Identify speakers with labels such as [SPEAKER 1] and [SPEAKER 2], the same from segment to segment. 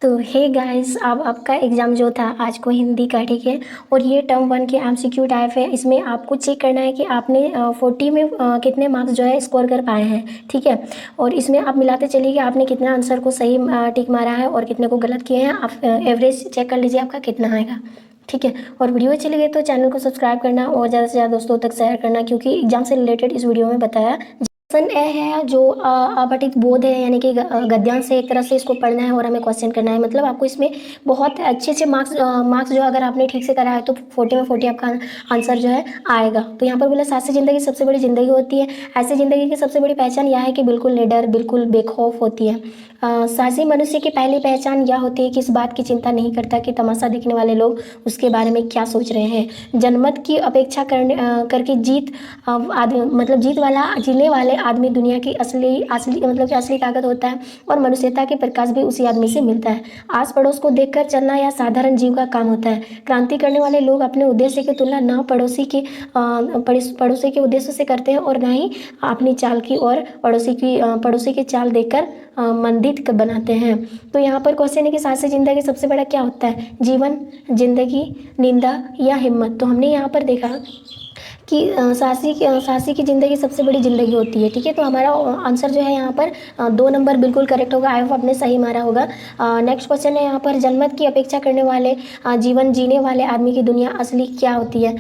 [SPEAKER 1] तो hey guys, अब आपका एग्ज़ाम जो था आज को हिंदी का, ठीक है। और ये टर्म 1 के एमसीक्यू टाइप है। इसमें आपको चेक करना है कि आपने 40 में कितने मार्क्स जो है स्कोर कर पाए हैं, ठीक है। और इसमें आप मिलाते चलिए कि आपने कितना आंसर को सही टिक मारा है और कितने को गलत किए हैं। आप एवरेज चेक कर लीजिए आपका कितना आएगा, ठीक है। और वीडियो अच्छी लगे तो चैनल को सब्सक्राइब करना और ज़्यादा से ज़्यादा दोस्तों तक शेयर करना, क्योंकि एग्जाम से रिलेटेड इस वीडियो में बताया। क्वेश्चन ए है जो अपठित बोध है, यानी कि गद्यांश से एक तरह से इसको पढ़ना है और हमें क्वेश्चन करना है। मतलब आपको इसमें बहुत अच्छे अच्छे मार्क्स जो अगर आपने ठीक से करा है तो 40 में 40 आपका आंसर जो है आएगा। तो यहाँ पर बोला साहसी जिंदगी सबसे बड़ी जिंदगी होती है। ऐसी जिंदगी की सबसे बड़ी पहचान यह है कि बिल्कुल निडर, बिल्कुल बेखौफ होती है। साहसी मनुष्य की पहली पहचान यह होती है कि इस बात की चिंता नहीं करता कि तमाशा देखने वाले लोग उसके बारे में क्या सोच रहे हैं। जनमत की अपेक्षा करके जीत वाला जीने वाले आदमी दुनिया की असली असली मतलब कि असली ताकत होता है। और मनुष्यता के प्रकाश भी उसी आदमी से मिलता है। आस पड़ोस को देखकर चलना या साधारण जीव का काम होता है। क्रांति करने वाले लोग अपने उद्देश्य की तुलना न पड़ोसी के उद्देश्य से करते हैं और न ही अपनी चाल की और पड़ोसी की चाल देखकर मंदित बनाते हैं। तो यहाँ पर क्वेश्चन है कि साहसी जिंदगी सबसे बड़ा क्या होता है? जीवन, जिंदगी, निंदा या हिम्मत। तो हमने यहाँ पर देखा कि साहसी की ज़िंदगी सबसे बड़ी ज़िंदगी होती है, ठीक है। तो हमारा आंसर जो है यहाँ पर 2 नंबर बिल्कुल करेक्ट होगा। आई होप आपने सही मारा होगा। नेक्स्ट क्वेश्चन है यहाँ पर जनमत की अपेक्षा करने वाले जीवन जीने वाले आदमी की दुनिया असली क्या होती है?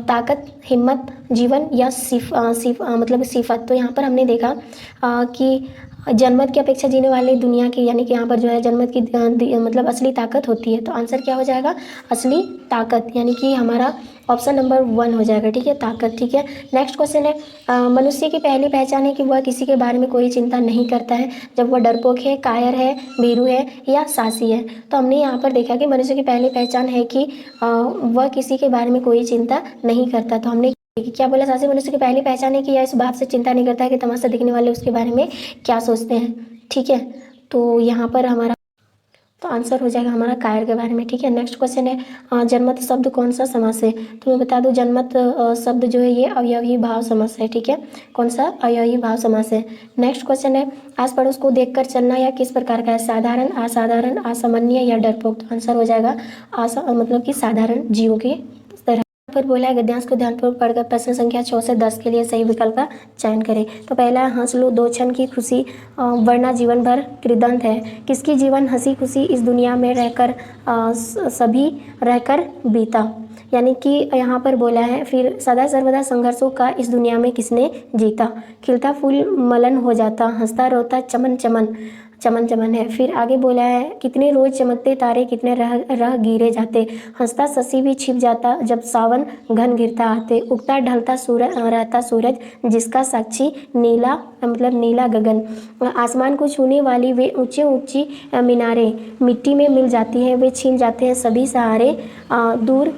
[SPEAKER 1] ताकत, हिम्मत, जीवन या मतलब सिफत। तो यहाँ पर हमने देखा कि जनमत की अपेक्षा जीने वाले दुनिया की, यानी कि यहाँ पर जो है जनमत की मतलब असली ताकत होती है। तो आंसर क्या हो जाएगा? असली ताकत, यानी कि हमारा ऑप्शन नंबर 1 हो जाएगा, ठीक है, ताकत, ठीक है। नेक्स्ट क्वेश्चन है मनुष्य की पहली पहचान है कि वह किसी के बारे में कोई चिंता नहीं करता है, जब वह डरपोक है, कायर है, भीरू है या साहसी है। तो हमने यहाँ पर देखा कि मनुष्य की पहली पहचान है कि वह किसी के बारे में कोई चिंता नहीं करता। तो हमने क्या बोला? साहसी मनुष्य की पहली पहचान है कि यह इस बात से चिंता नहीं करता है कि तमाशा दिखने वाले उसके बारे में क्या सोचते हैं, ठीक है। तो यहाँ पर हमारा तो आंसर हो जाएगा हमारा कायर के बारे में, ठीक है। नेक्स्ट क्वेश्चन है जनमत शब्द कौन सा समास है? तो मैं बता दूं जनमत शब्द जो है ये अवयवी भाव समास है, ठीक है। कौन सा? अवयवी भाव समास है। नेक्स्ट क्वेश्चन है आस पड़ोस को देखकर चलना या किस प्रकार का है? साधारण, असाधारण, असामान्य या डरपोक। तो आंसर हो जाएगा मतलब कि साधारण जीवों की तरह। पर बोला है गद्यांश को ध्यानपूर्वक पढ़कर प्रश्न संख्या 6 से 10 के लिए सही विकल्प का चयन करें। तो पहला हंस लो दो क्षण की खुशी वरना जीवन भर कृदंत है। किसकी जीवन हंसी खुशी इस दुनिया में रहकर सभी रहकर बीता, यानी कि यहाँ पर बोला है फिर सदा सर्वदा संघर्षों का इस दुनिया में किसने जीता। खिलता फूल मलन हो जाता, हंसता रोता चमन चमन चमन चमन है। फिर आगे बोला है कितने रोज चमकते तारे कितने रह गिरे जाते, हंसता शशि भी छिप जाता जब सावन घन घिरता आते, उगता ढलता सूरज रहता सूरज जिसका साक्षी नीला मतलब नीला गगन। आसमान को छूने वाली वे ऊंची ऊंची मीनारें मिट्टी में मिल जाती हैं, वे छीन जाते हैं सभी सहारे, दूर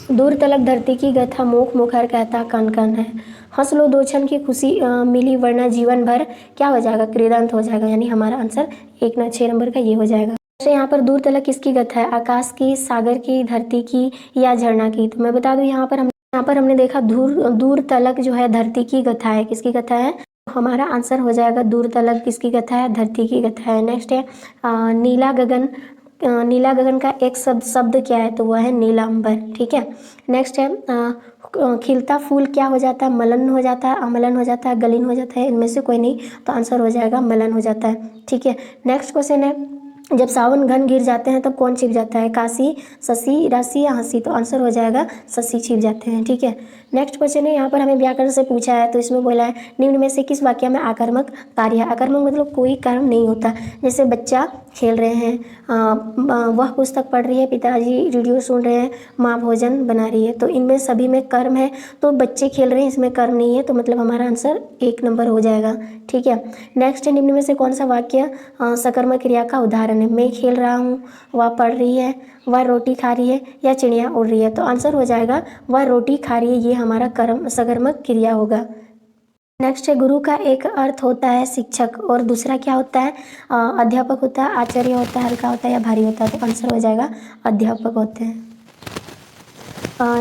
[SPEAKER 1] दूर तलक धरती की गथा मुख मुखर कहता कन कन है। हंस लो दो क्षण की खुशी मिली वरना जीवन भर क्या हो जाएगा? कृदंत हो जाएगा, यानी हमारा आंसर 6 नंबर का ये हो जाएगा। तो यहाँ पर दूर तलक किसकी गथा है? आकाश की, सागर की, धरती की या झरना की। तो मैं बता दूं यहाँ पर हमने देखा दूर तलक जो है धरती की गथा है। किसकी गथा है? हमारा आंसर हो जाएगा दूर तलक किसकी गथा है? धरती की गथा है। नेक्स्ट है नीला गगन। नीला गगन का एक शब्द क्या है? तो वह है नीलांबर, ठीक है। नेक्स्ट है खिलता फूल क्या हो जाता है? मलन हो जाता है, अमलन हो जाता है, गलीन हो जाता है, इनमें से कोई नहीं। तो आंसर हो जाएगा मलन हो जाता है, ठीक है। नेक्स्ट क्वेश्चन है जब सावन घन गिर जाते हैं तब कौन छिप जाता है? काशी, शशि, राशि या हंसी। तो आंसर हो जाएगा शशि छिप जाते हैं, ठीक है। नेक्स्ट क्वेश्चन है यहाँ पर हमें व्याकरण से पूछा है, तो इसमें बोला है निम्न में से किस वाक्य में आकर्मक कार्य है? आकर्मक मतलब कोई कर्म नहीं होता, जैसे बच्चा खेल रहे हैं, वह पुस्तक पढ़ रही है, पिताजी रेडियो सुन रहे हैं, माँ भोजन बना रही है। तो इनमें सभी में कर्म है, तो बच्चे खेल रहे हैं इसमें कर्म नहीं है, तो मतलब हमारा आंसर 1 नंबर हो जाएगा, ठीक है। नेक्स्ट है निम्न में से कौन सा वाक्य सकर्मक क्रिया का उदाहरण है? मैं खेल रहा हूँ, वह पढ़ रही है, वह रोटी खा रही है या चिड़िया उड़ रही है। तो आंसर हो जाएगा वह रोटी खा रही है, ये हमारा कर्म सकर्मक क्रिया होगा। नेक्स्ट है गुरु का एक अर्थ होता है शिक्षक और दूसरा क्या होता है? अध्यापक होता है, आचार्य होता है, हल्का होता है या भारी होता है। तो आंसर हो जाएगा अध्यापक होते हैं।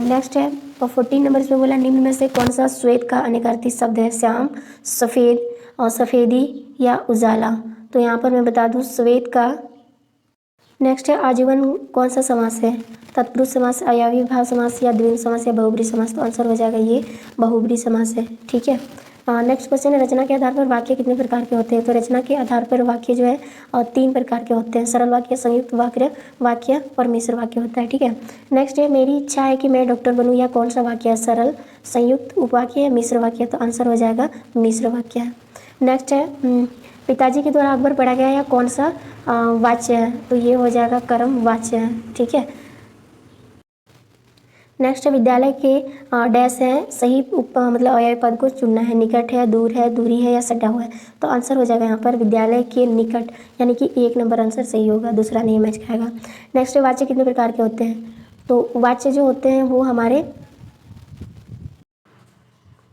[SPEAKER 1] नेक्स्ट है तो 14 नंबर में बोला निम्न में से कौन सा श्वेत का अनेकार्थी शब्द है? श्याम, सफ़ेद और सफ़ेदी या उजाला। तो यहाँ पर मैं बता दूँ श्वेत का नेक्स्ट है आजीवन कौन सा समास है? तत्पुरुष समास, अव्ययी भाव समास या द्विगु समास या बहुब्री समास? तो आंसर हो जाएगा ये बहुब्री समास है। ठीक है। नेक्स्ट क्वेश्चन है रचना के आधार पर वाक्य कितने प्रकार के होते हैं? तो रचना के आधार पर वाक्य जो है 3 प्रकार के होते हैं, सरल वाक्य, संयुक्त वाक्य और मिश्र वाक्य होता है। ठीक है। नेक्स्ट है मेरी इच्छा है कि मैं डॉक्टर बनूं, या कौन सा वाक्य है? सरल, संयुक्त, उपवाक्य या मिश्र वाक्य? तो आंसर हो जाएगा मिश्र वाक्य है। नेक्स्ट है पिताजी के द्वारा अकबर पढ़ा गया या कौन सा वाच्य है? तो ये हो जाएगा कर्म वाच्य है। ठीक है। नेक्स्ट है विद्यालय के डैश है, सही मतलब अव्ययी पद को चुनना है, निकट है, दूर है, दूरी है या सटा हुआ है? तो आंसर हो जाएगा यहाँ पर विद्यालय के निकट, यानी कि 1 नंबर आंसर सही होगा, दूसरा नहीं मैच खाएगा। नेक्स्ट है वाच्य कितने प्रकार के होते हैं? तो वाच्य जो होते हैं वो हमारे,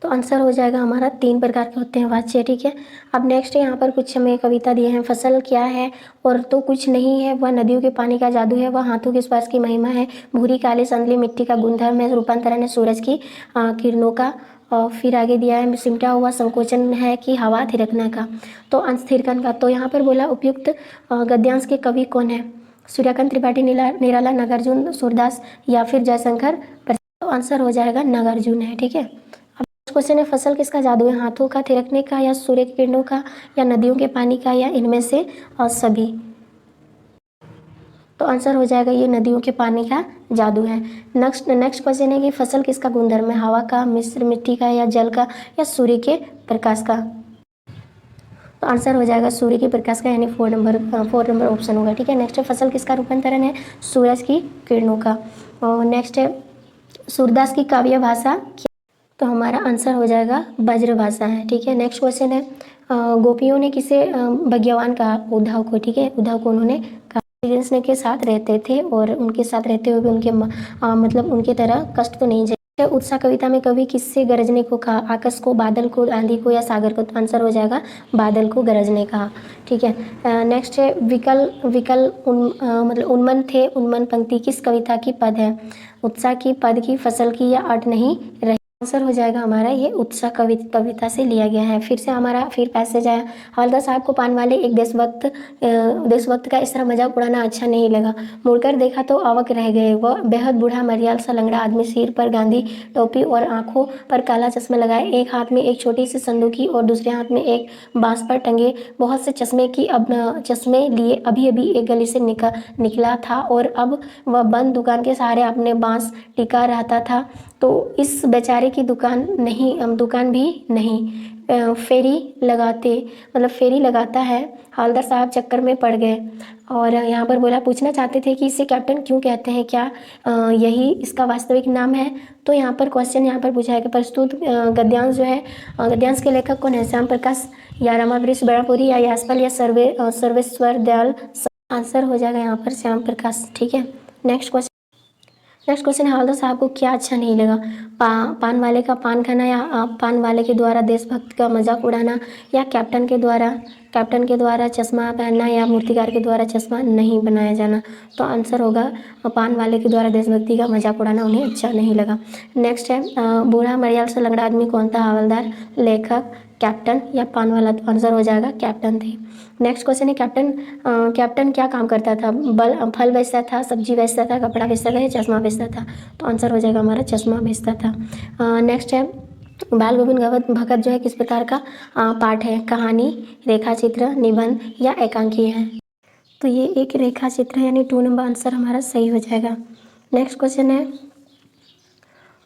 [SPEAKER 1] तो आंसर हो जाएगा हमारा 3 प्रकार के होते हैं वाच्य। ठीक है। अब नेक्स्ट है यहाँ पर कुछ हमें कविता दिए हैं। फसल क्या है और तो कुछ नहीं है, वह नदियों के पानी का जादू है, वह हाथों के स्पर्श की महिमा है, भूरी काली संदली मिट्टी का गुणधर्म है, रूपांतरण है सूरज की किरणों का, और फिर आगे दिया है सिमटा हुआ संकोचन है कि हवा थिरकना का, तो अंश थिरकन का। तो यहाँ पर बोला उपयुक्त गद्यांश के कवि कौन है? सूर्यकांत त्रिपाठी, निराला, नागार्जुन, सूरदास या फिर जयशंकर प्रसाद? तो आंसर हो जाएगा नागार्जुन है। ठीक है। क्वेश्चन है फसल किसका जादू है? हाथों का, थिरकने का या सूर्य की किरणों का या नदियों के पानी का या इनमें से सभी? तो आंसर हो जाएगा ये नदियों के पानी का जादू है। नेक्स्ट क्वेश्चन है कि फसल किसका गुणधर्म है? हवा का, मिश्र मिट्टी का या जल का या सूर्य के प्रकाश का? तो आंसर हो जाएगा सूर्य के प्रकाश का, यानी 4 नंबर ऑप्शन होगा। ठीक है। नेक्स्ट है फसल किसका रूपांतरण है? सूरज की किरणों का। और नेक्स्ट है सूरदास की काव्य भाषा, तो हमारा आंसर हो जाएगा ब्रजभाषा है। ठीक है। नेक्स्ट क्वेश्चन है गोपियों ने किसे भाग्यवान कहा? उद्धव को। ठीक है। उद्धव को उन्होंने कहा कृष्ण के साथ रहते थे और उनके साथ रहते हुए भी उनके मतलब उनके तरह कष्ट तो नहीं झेले। उत्साह कविता में कवि किससे गरजने को कहा? आकाश को, बादल को, आंधी को या सागर को? तो आंसर हो जाएगा बादल को गरजने कहा। ठीक है। नेक्स्ट है मतलब उन्मन थे, उन्मन पंक्ति किस कविता की पद है? उत्साह की, पद की, फसल की या अट नहीं रही? आंसर हो जाएगा हमारा ये उत्साह कविता से लिया गया है। फिर से हमारा पैसेज है हवलदार साहब को पान वाले एक देशभक्त का इस तरह मजाक उड़ाना अच्छा नहीं लगा, मुड़कर देखा तो अवाक रह गए, वह बेहद बूढ़ा मरियाल सा लंगड़ा आदमी, सिर पर गांधी टोपी और आंखों पर काला चश्मा लगाए, एक हाथ में एक छोटी सी संदूकी और दूसरे हाथ में एक बांस पर टंगे बहुत से चश्मे लिए अभी अभी एक गली से निकला था और अब वह बंद दुकान के सहारे अपने बांस टिका रहता था। तो इस बेचारे की दुकान भी नहीं, फेरी लगाता है। हवलदार साहब चक्कर में पड़ गए और यहाँ पर बोला पूछना चाहते थे कि इसे कैप्टन क्यों कहते हैं, क्या यही इसका वास्तविक नाम है? तो यहाँ पर क्वेश्चन यहाँ पर पूछा है कि प्रस्तुत गद्यांश जो है, गद्यांश के लेखक कौन है? श्याम प्रकाश या रमावृष बड़ापुरी या यासपाल या सर्वेश्वर दयाल? आंसर हो जाएगा यहाँ पर श्याम प्रकाश। ठीक है। नेक्स्ट क्वेश्चन है हवलदार साहब को क्या अच्छा नहीं लगा? पान वाले का पान खाना या पान वाले के द्वारा देशभक्त का मजाक उड़ाना या कैप्टन के द्वारा चश्मा पहनना या मूर्तिकार के द्वारा चश्मा नहीं बनाया जाना? तो आंसर होगा पान वाले के द्वारा देशभक्ति का मजाक उड़ाना उन्हें अच्छा नहीं लगा। नेक्स्ट है बूढ़ा मरियाल से लंगड़ा आदमी कौन था? हवलदार, लेखक, कैप्टन या पान वाला? तो आंसर हो जाएगा कैप्टन थे। नेक्स्ट क्वेश्चन है कैप्टन क्या काम करता था? फल बेचता था, सब्जी बेचता था, कपड़ा बेचता था या चश्मा बेचता था? तो आंसर हो जाएगा हमारा चश्मा बेचता था। नेक्स्ट है बाल गोविंद भगत जो है किस प्रकार का पाठ है? कहानी, रेखा चित्र, निबंध या एकांकी है? तो ये एक रेखा चित्र है, यानी 2 नंबर आंसर हमारा सही हो जाएगा। नेक्स्ट क्वेश्चन है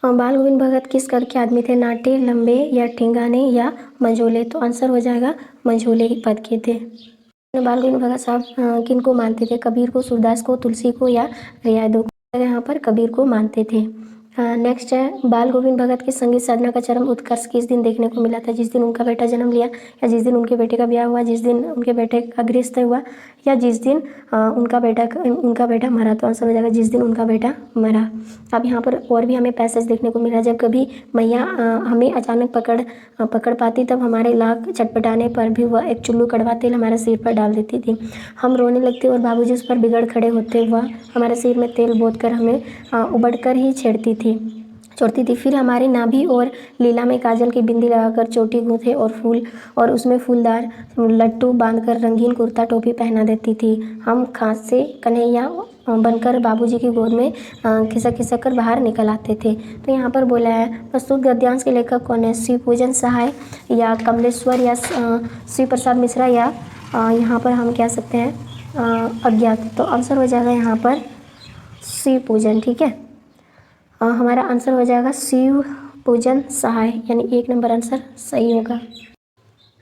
[SPEAKER 1] बाल गोविंद भगत किस कर के आदमी थे? नाटे, लंबे या ठिंगाने या मंझोले? तो आंसर हो जाएगा मंझोले पद के थे। बाल गोविंद भगत साहब किन को मानते थे? कबीर को, सूरदास को, तुलसी को या रियायतों को? यहाँ पर कबीर को मानते थे। नेक्स्ट है बाल गोविंद भगत की संगीत साधना का चरम उत्कर्ष किस दिन देखने को मिला था? जिस दिन उनका बेटा जन्म लिया या जिस दिन उनके बेटे का ब्याह हुआ, जिस दिन उनके बेटे का गृहस्थ हुआ या जिस दिन उनका बेटा मरा? तो आंसर हो जाएगा जिस दिन उनका बेटा मरा। अब यहाँ पर और भी हमें पैसेज देखने को मिला, जब कभी मैया हमें अचानक पकड़ पाती तब हमारे लाख चटपटाने पर भी वह एक चुल्लू कड़वा तेल हमारे सिर पर डाल देती थी। हम रोने लगते और बाबूजी उस पर बिगड़ खड़े होते, वह हमारे सिर में तेल बोत कर हमें उबड़ कर ही छेड़ती थी। छोड़ती थी। फिर हमारे नाभि और लीला में काजल की बिंदी लगाकर चोटी गूंथे और उसमें फूलदार लट्टू बांधकर रंगीन कुर्ता टोपी पहना देती थी। हम खास से कन्हैया बनकर बाबूजी की गोद में खिसक खिसक कर बाहर निकल आते थे। तो यहाँ पर बोला है प्रस्तुत गद्यांश के लेखक कौन है? शिव पूजन सहाय या कमलेश्वर या शिव प्रसाद मिश्रा या यहाँ पर हम कह सकते हैं अज्ञात। तो आंसर हो जाएगा यहाँ पर शिव पूजन। ठीक है, हमारा आंसर हो जाएगा शिव पूजन सहाय, यानी 1 नंबर आंसर सही होगा।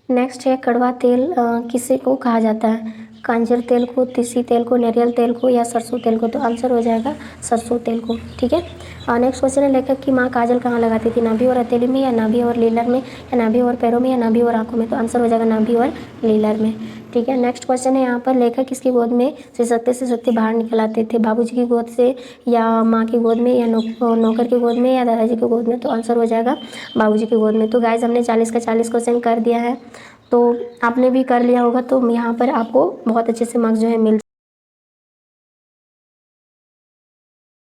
[SPEAKER 1] नेक्स्ट है कड़वा तेल किसे को कहा जाता है? कांजर तेल को, तीसी तेल को, नारियल तेल को या सरसों तेल को? तो आंसर हो जाएगा सरसों तेल को। ठीक है, नेक्स्ट क्वेश्चन है लेखक की माँ काजल कहाँ लगाती थी? नाभि और हथेली में या नाभि और लीलर में या नाभि और पैरों में या नाभि और आंखों में? तो आंसर हो जाएगा नाभि और लीलर में। ठीक है, नेक्स्ट क्वेश्चन है यहाँ पर लेखक किसकी गोद में सिसकते बाहर निकल आते थे? बाबूजी की गोद से या माँ की गोद में या नौकर की गोद में या दादाजी की गोद में? तो आंसर हो जाएगा बाबूजी की गोद में। तो गाइज हमने 40 का 40 क्वेश्चन कर दिया है, तो आपने भी कर लिया होगा। तो यहाँ पर आपको बहुत अच्छे से मार्क्स जो है मिल